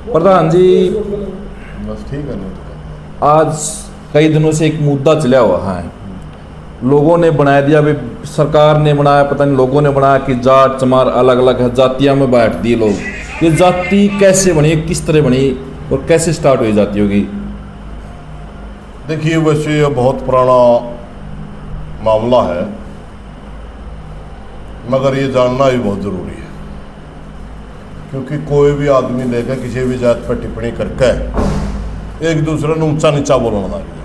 प्रधान जी, बस ठीक है नहीं तो आज कई दिनों से एक मुद्दा चला हुआ है। लोगों ने बना दिया, भी सरकार ने बनाया, पता नहीं लोगों ने बनाया कि जाट चमार अलग अलग है, जातियां में बांट दिए लोग। ये जाति कैसे बनी, किस तरह बनी और कैसे स्टार्ट हुई जाती होगी? देखिए, वैसे ये बहुत पुराना मामला है, मगर ये जानना भी बहुत ज़रूरी है, क्योंकि कोई भी आदमी लेकर किसी भी जात पर टिप्पणी करके एक दूसरे ने ऊंचा नीचा बोलना लगा।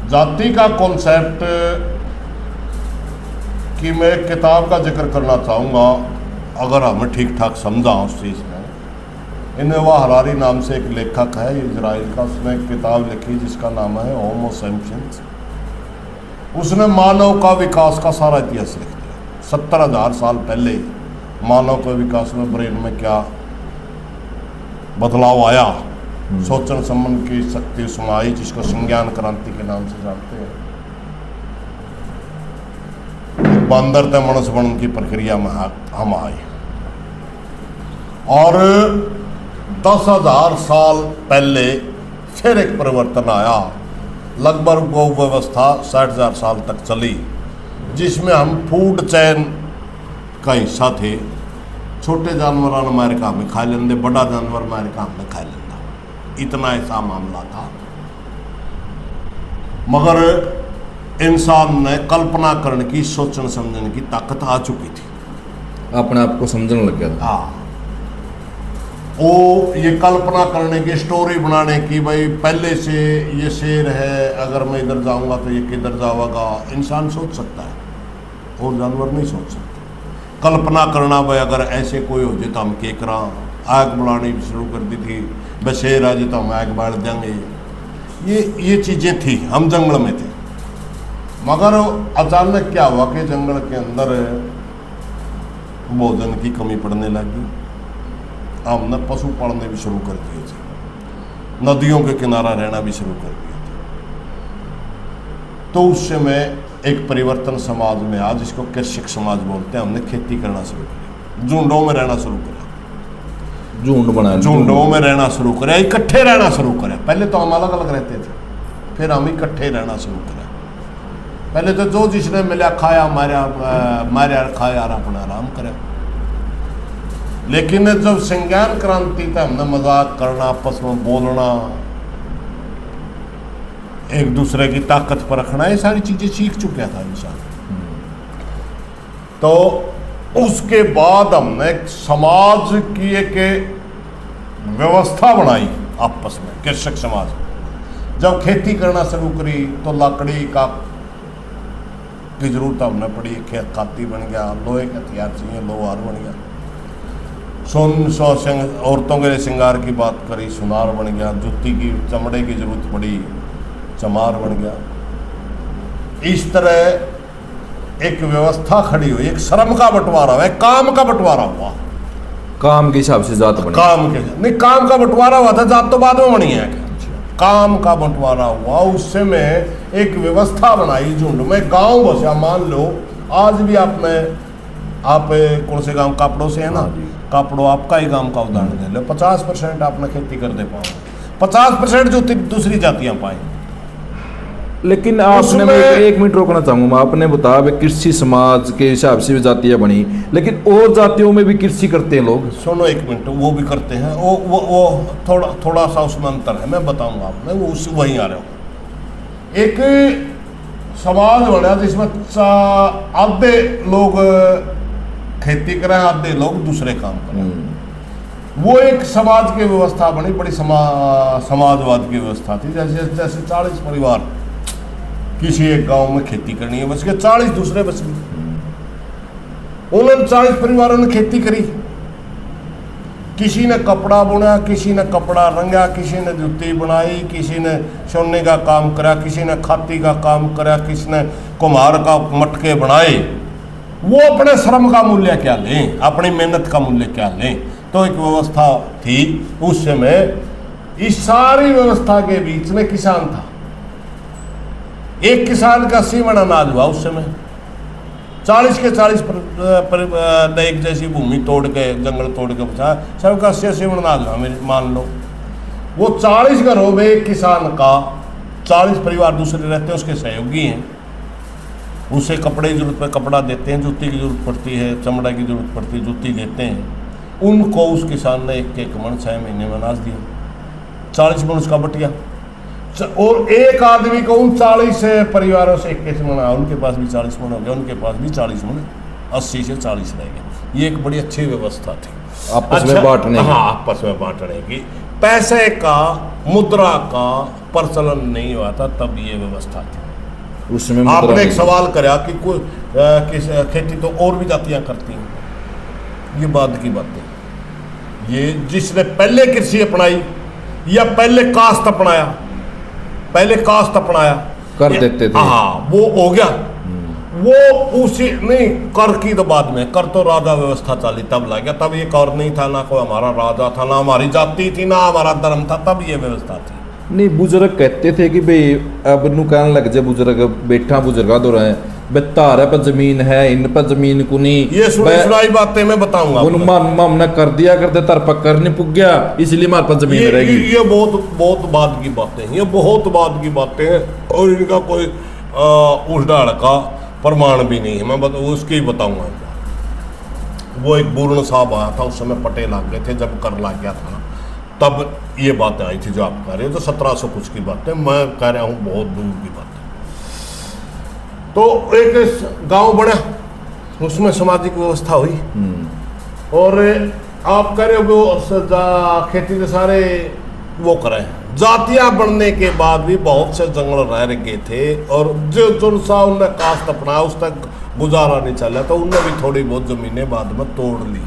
जाति का कॉन्सेप्ट कि मैं एक किताब का जिक्र करना चाहूँगा, अगर हमें ठीक ठाक समझा उस चीज़ में। इनोवा हरारी नाम से एक लेखक है इजराइल का, उसने एक किताब लिखी जिसका नाम है होमो सेपियंस। उसने मानव का विकास का सारा इतिहास लिख दिया। 70,000 साल पहले मानव के विकास में ब्रेन में क्या बदलाव आया, सोचन समझ की शक्ति उसमें आई, जिसको संज्ञान क्रांति के नाम से जानते हैं। बंदर ते मनुष्य बनने की प्रक्रिया में हम आए, और 10,000 साल पहले फिर एक परिवर्तन आया। लगभग वो व्यवस्था 60,000 साल तक चली, जिसमें हम फूड चेन का हिस्सा थे। छोटे जानवर अमेरिका में खा लेंगे, बड़ा जानवर अमेरिका में खा लेंगे, इतना ऐसा मामला था। मगर इंसान ने कल्पना करने की, सोचने समझने की ताकत आ चुकी थी, अपने आप को समझने लग गया था। हाँ, वो ये कल्पना करने की, स्टोरी बनाने की, भाई पहले से ये शेर है, अगर मैं इधर जाऊंगा तो ये किधर जाएगा, इंसान सोच सकता है और जानवर नहीं सोच सकते। कल्पना करना, भाई अगर ऐसे कोई हो जाए तो हम क्या करा, आग बुलानी शुरू कर दी थी, भाई शेर आ जाए तो हम आग बाढ़ देंगे। ये चीज़ें थी, हम जंगल में थे। मगर अचानक क्या हुआ कि जंगल के अंदर भोजन की कमी पड़ने लगी। हमने पशु पालने भी शुरू कर दिए थे, नदियों के किनारा रहना भी शुरू कर दिया था। तो उस समय एक परिवर्तन समाज में आया, जिसको कृषक समाज बोलते हैं। हमने खेती करना शुरू किया, झुंडों में रहना शुरू किया, झुंड बनाया, झुंडों में रहना शुरू करें, इकट्ठे रहना शुरू करें। पहले तो हम अलग अलग रहते थे, फिर हम इकट्ठे रहना शुरू करें। पहले तो जो जिसने मिला खाया, मारा खाया और अपना आराम करें। लेकिन जब संज्ञान क्रांति था, हमने मजाक करना, आपस में बोलना, एक दूसरे की ताकत पर रखना, ये सारी चीजें सीख चुका था इंसान। तो उसके बाद हमने समाज की एक व्यवस्था बनाई आपस में, कृषक समाज। जब खेती करना शुरू करी तो लकड़ी का की जरूरत हमने पड़ी, खेत खाती बन गया, लोहे के हथियार चाहिए, लोहार बन गया। औरतों के लिए श्रृंगार की बात करी, सुनार बन गया। जूती की चमड़े की जरूरत पड़ी, चमार बन गया। इस तरह एक व्यवस्था खड़ी हुई, एक श्रम का बंटवारा हुआ, एक काम का बंटवारा हुआ। काम के हिसाब से जात बनी? काम के नहीं, काम का बंटवारा हुआ था, जात तो बाद में बनी है। काम का बंटवारा हुआ, उससे में एक व्यवस्था बनाई झुंड में। गांव बसा, मान लो आज भी आप कौन से गांव, कापड़ों से है ना, कापड़ो आपका ही गांव का उदाहरण ले लो। 50% आपने खेती कर दे पाओ, 50% जो दूसरी जातियां पाए। लेकिन आपने, मैं एक मिनट रोकना चाहूंगा, आपने बताया कृषि समाज के हिसाब से भी जातियां बनी, लेकिन और जातियों में भी कृषि करते हैं लोग। सुनो एक मिनट, वो भी करते हैं, वो थोड़ा सा उसमें अंतर है, मैं बताऊंगा आपने, वो वहीं आ रहा हूँ। एक समाज बना जिसमें आधे लोग खेती करें, आधे लोग दूसरे काम करें। वो एक समाज की व्यवस्था बनी, बड़ी समाजवाद की व्यवस्था थी। जैसे 40 परिवार किसी एक गांव में खेती करनी है, बस के 40 दूसरे बच गए। उन्होंने 40 परिवारों ने खेती करी। किसी ने कपड़ा बुना, किसी ने कपड़ा रंगा, किसी ने जूती बनाई, किसी ने सोने का काम करा, किसी ने खाती का काम करा, किसी ने कुम्हार का मटके बनाए। वो अपने श्रम का मूल्य क्या लें, अपनी मेहनत का मूल्य क्या लें। तो एक व्यवस्था थी उस समय। इस सारी व्यवस्था के बीच में किसान था। एक किसान का 80 मन अनाज हुआ उस समय। 40 के 40 एक जैसी भूमि तोड़ के, जंगल तोड़ के बचा, सबका 80-80 बना लो, मान लो वो 40 घरों में एक किसान का 40 परिवार दूसरे रहते हैं, उसके सहयोगी हैं, उसे कपड़े की जरूरत पर कपड़ा देते हैं, जूती की जरूरत पड़ती है, चमड़ा की जरूरत पड़ती है, जूती देते हैं, उनको उस किसान ने एक मन 6 महीने में अनाज दिया, 40 मन उसका बटिया। और एक आदमी को उन 40 परिवारों से 21 मन आया, उनके पास भी 40 मन हो गया, उनके पास भी 40 मन, 80 से 40 रह गए। ये एक बड़ी अच्छी व्यवस्था थी आपस में बांटने की। हाँ, आपस में बांटने की। पैसे का, मुद्रा का प्रचलन नहीं हुआ था, तब ये व्यवस्था थी। उसमें आपने एक सवाल करा कि कोई खेती तो और भी जातियां करती हैं, ये बाद की बातें। ये जिसने पहले कृषि अपनाई या पहले कास्ट अपनाया, पहले कास्ट अपनाया कर देते थे, हाँ वो हो गया। वो उसी नहीं, कर की तो बाद में, कर तो राजा व्यवस्था चली तब लग गया, तब ये कर नहीं था, ना कोई हमारा राजा था, ना हमारी जाति थी, ना हमारा धर्म था, तब ये व्यवस्था थी। नहीं बुजुर्ग कहते थे कि भाई अब नू कहने लग जाए बुजुर्ग, बैठा बुजुर्गा दो रहे बेतार पर जमीन है, इन पर जमीन को नहीं, ये सुनाई बातें मैं बताऊंगा। हमने कर दिया करते तर पर कर नहीं पुग गया, इसलिए हमारे पास जमीन रहेगी। ये बहुत बाद की बातें हैं, ये बहुत बाद की बातें हैं, और इनका कोई उल्टा का प्रमाण भी नहीं है। मैं उसकी ही बताऊंगा। वो एक बूर्ण साहब आया था, उस समय पटेल आ गए थे, जब कर लग गया था, तब ये बातें आई थी जो आप कह रहे हो, तो 1700 कुछ की बातें, मैं कह रहा हूँ बहुत दूर की बात। तो एक गांव बना, उसमें सामाजिक व्यवस्था हुई, और आप कह रहे हो वो खेती के सारे वो करें, जातियां बनने के बाद भी बहुत से जंगल रह गए थे, और जो सा उनने कास्ट अपनाया उस तक गुजारा नहीं चला, तो उनने भी थोड़ी बहुत जमीनें बाद में तोड़ ली,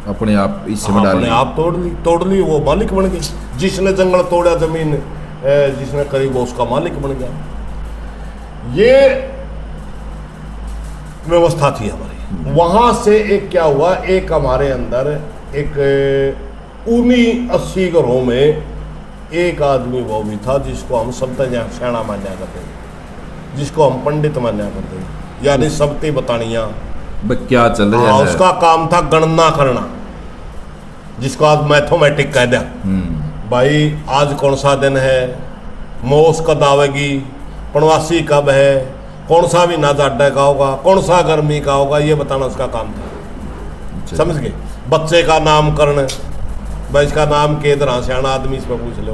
अपने आप इससे में डाल अपने आप तोड़ ली, वो मालिक बन गई। जिसने जंगल तोड़ा, जमीन जिसने करी, वो उसका मालिक बन गया। ये व्यवस्था थी हमारी। वहां से एक क्या हुआ, एक हमारे अंदर एक 80 घरों में एक आदमी वो भी था जिसको हम सप्तज्ञ सेना मान्या करते हैं, जिसको हम पंडित मान्या करते हैं, यानी सबती बतानिया क्या चल रहा है। उसका काम था गणना करना, जिसको आज मैथमेटिक कह दिया। भाई आज कौन सा दिन है, मौस कब आवेगी, पनवासी कब है, कौन सा भी ना जाडे का होगा, कौन सा गर्मी का होगा, ये बताना उसका काम था। समझ गए। बच्चे का नामकरण, भाई इसका नाम के तरह सियाना आदमी इस पर पूछ लो।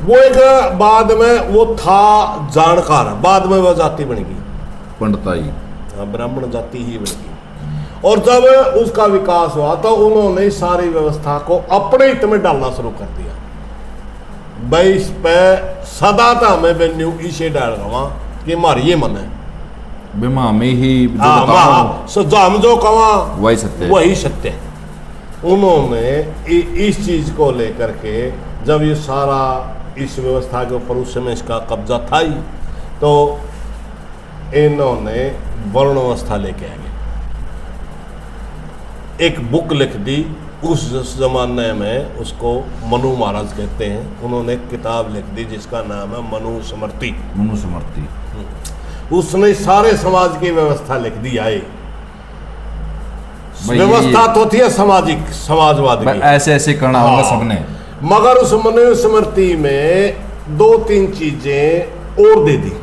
वो एक बाद में वो था जानकार, बाद में वो जाति बन गई पंडिताई, ब्राह्मण जाति ही बन गई। और जब उसका विकास हुआ तो उन्होंने सारी व्यवस्था को अपने हित में डालना शुरू कर दिया। भाई इस पे सदा था हमें वेन्यू इसे डाल रहा कि हमारी ये मन है, बिमा में ही हम जो कहा वही सत्य है। उन्होंने इस चीज को लेकर के, जब ये सारा इस व्यवस्था के ऊपर उस समय इसका कब्जा था ही, तो इन्होंने वर्ण व्यवस्था लेके आ गए, एक बुक लिख दी। उस जमाने में उसको मनु महाराज कहते हैं, उन्होंने एक किताब लिख दी जिसका नाम है मनुस्मृति। मनुस्मृति उसने सारे समाज की व्यवस्था लिख दी। आए व्यवस्था तो थी सामाजिक, समाजवाद की, ऐसे ऐसे करना होगा सबने, मगर उस मनुस्मृति में 2-3 चीजें और दे दी।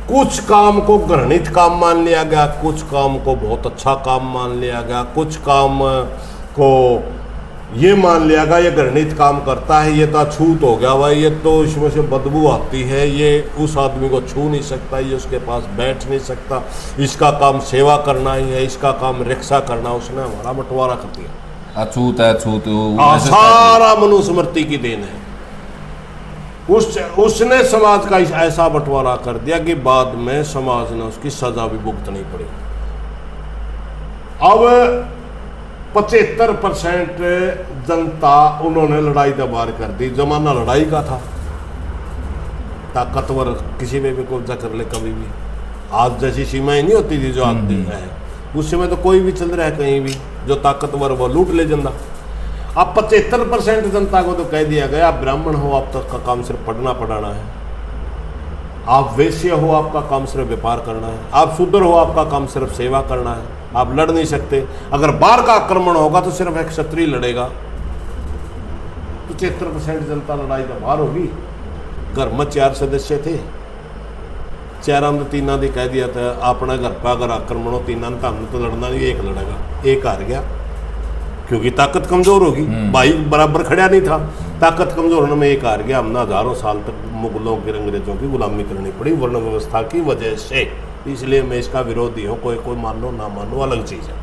कुछ काम को घृणित काम मान लिया गया, कुछ काम को बहुत अच्छा काम मान लिया गया, कुछ काम को ये मान लिया गया ये घृणित काम करता है, ये तो अछूत हो गया भाई, ये तो इसमें से बदबू आती है, ये उस आदमी को छू नहीं सकता, ये उसके पास बैठ नहीं सकता, इसका काम सेवा करना ही है, इसका काम रिक्शा करना। उसने हमारा बंटवारा कर दिया। अछूत है, अछूत सारा मनुस्मृति की देन है। उसने समाज का ऐसा बंटवारा कर दिया कि बाद में समाज ने उसकी सजा भी भुगतनी पड़ी। अब 75% जनता उन्होंने लड़ाई दबार कर दी। जमाना लड़ाई का था, ताकतवर किसी में भी कब्जा कर ले कभी भी। आज जैसी सीमाएं नहीं होती थी जो आज दिन है, उस समय तो कोई भी चल रहा है कहीं भी, जो ताकतवर वो लूट ले जनता। अब 75% जनता को तो कह दिया गया, आप ब्राह्मण हो, आप तक का काम सिर्फ पढ़ना पढ़ाना है, आप वैश्य हो, आपका काम सिर्फ व्यापार करना है। आप शूद्र हो, आपका काम सिर्फ सेवा करना है। आप लड़ नहीं सकते। अगर बाहर का आक्रमण होगा तो सिर्फ एक क्षत्रिय लड़ेगा। 75% जनता लड़ाई तो बाहर होगी। घर में 4 सदस्य थे, 4 में 3 ने कह दिया था अपने घर पर अगर आक्रमण हो 3 तो हमने तो लड़ना नहीं, एक लड़ेगा। एक हार गया क्योंकि ताकत कमजोर होगी। भाई बराबर खड़ा नहीं था, ताकत कमजोर होने में एक हार गया। हमने हजारों साल तक मुगलों की, अंग्रेजों की गुलामी करनी पड़ी वर्ण व्यवस्था की वजह से। इसलिए मैं इसका विरोधी हूँ। कोई मान लो ना मान लो, अलग चीज है।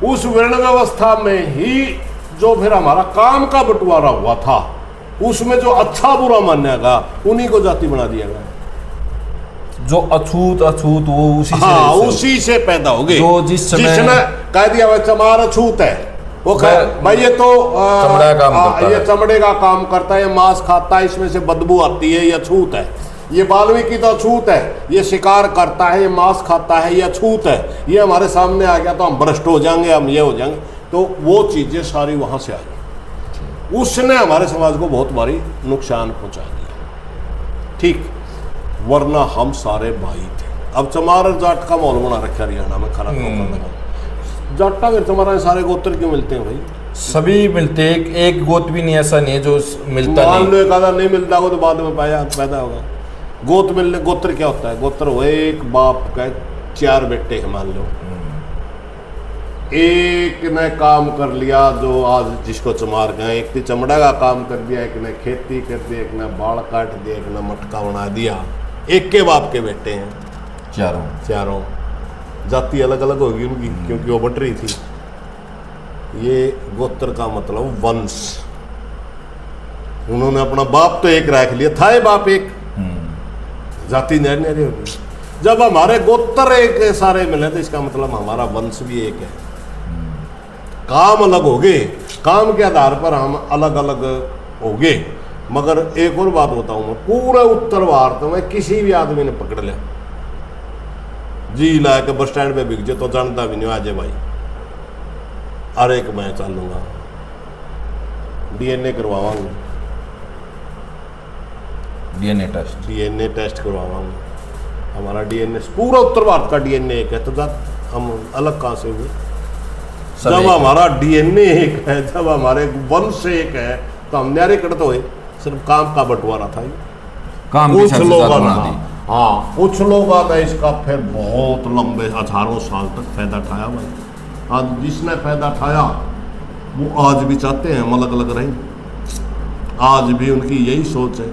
उस वर्ण व्यवस्था में ही जो फिर हमारा काम का बंटवारा हुआ था, उसमें जो अच्छा बुरा मानेगा उन्हीं को जाति बना दिया गया। जो अछूत वो उसी से उसी से पैदा हो गए। जो जिसने कह दिया भाई चमार अछूत है, वो भाई ये तो चमड़ा काम करता ये है, चमड़े का काम करता है, ये मांस खाता है, इसमें से बदबू आती है, ये अछूत है। ये वाल्मीकि तो अछूत है, ये शिकार करता है, ये मांस खाता है, ये अछूत है। ये हमारे सामने आ गया तो हम भ्रष्ट हो जाएंगे, हम ये हो जाएंगे। तो वो चीजें सारी वहां से आ गई। उसने हमारे समाज को बहुत भारी नुकसान पहुंचा दिया। ठीक, वरना हम सारे भाई थे। अब चमार और जाट का माहौल बना रखा हरियाणा में खरा जाटा में चमारा सारे गोत्र क्यों मिलते हैं भाई? सभी मिलते, एक गोत भी नहीं ऐसा नहीं है जो मिलता नहीं। मान लो एक आधा नहीं मिलता हो तो बाद में पैदा होगा। गोत मिलने, गोत्र क्या होता है? गोत्र वो एक बाप का 4 बेटे हैं मान लो, एक ने काम कर लिया जो आज जिसको चमार गए, एक ने चमड़ा का काम कर दिया, एक ने खेती कर दी, एक ने बाल काट दिया, एक ने मटका बना दिया। एक के बाप के बेटे हैं चारों। जाति अलग अलग होगी उनकी क्योंकि वो बट रही थी। ये गोत्र का मतलब वंश। उन्होंने अपना बाप तो एक रख लिया था, ये बाप एक, जाति न्यारी होगी। जब हमारे गोत्र एक सारे मिले तो इसका मतलब हमारा वंश भी एक है। काम अलग हो गए, काम के आधार पर हम अलग अलग हो गए। मगर एक और बात बताऊं मैं, पूरे उत्तर भारत में किसी भी आदमी ने पकड़ लिया जी ला के बस स्टैंड पे बिक जाए तो जानता भी नहीं आज भाई, अरे एक मैं चलूंगा डीएनए करवावांगे, डीएनए टेस्ट करवावांगे। हमारा डीएनए पूरा उत्तर भारत का डीएनए एक है, तो हम अलग कहाँ से हुए? जब हमारा डीएनए एक है, जब हमारे वंश एक है, तो हम न्यारे कड़ते हुए। सिर्फ काम का बंटवारा था ये। कुछ लोगों ने इसका फिर बहुत लंबे हजारों साल तक फायदा उठाया भाई। आज जिसने फायदा उठाया वो आज भी चाहते हैं हम अलग अलग रहें। आज भी उनकी यही सोच है